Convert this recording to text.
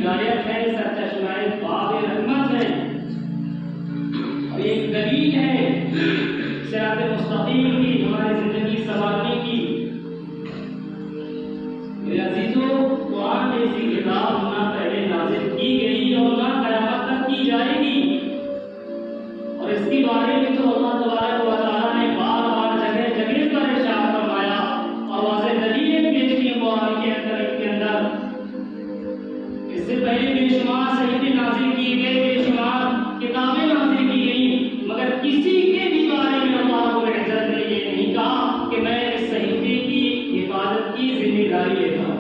ہدایت ہے، سرچشمہ باب رحمت ہے، اور ایک دلیل ہے صراط مستقیم کی، ہماری زندگی سنوارنے کی۔ میرے عزیزوں، قرآن جیسی کتاب نہ پہلے نازل کی گئی اور نہ قیامت تک کی جائے گی، اور اس کے بارے میں تو اللہ تبارک و تعالیٰ نے بار بار جگہ جگہ پر ارشاد فرمایا اور واضح دلیلیں پیش کی قرآن کے اندر۔ اس سے پہلے بے شمار صحیفے نازل کیے گئے، بے شمار کتابیں نازل کی گئیں، مگر کسی کے بھی بارے میں اللہ رب العزت نے یہ نہیں کہا کہ میں اس صحیفے کی حفاظت کی ذمہ داری لیتا ہوں۔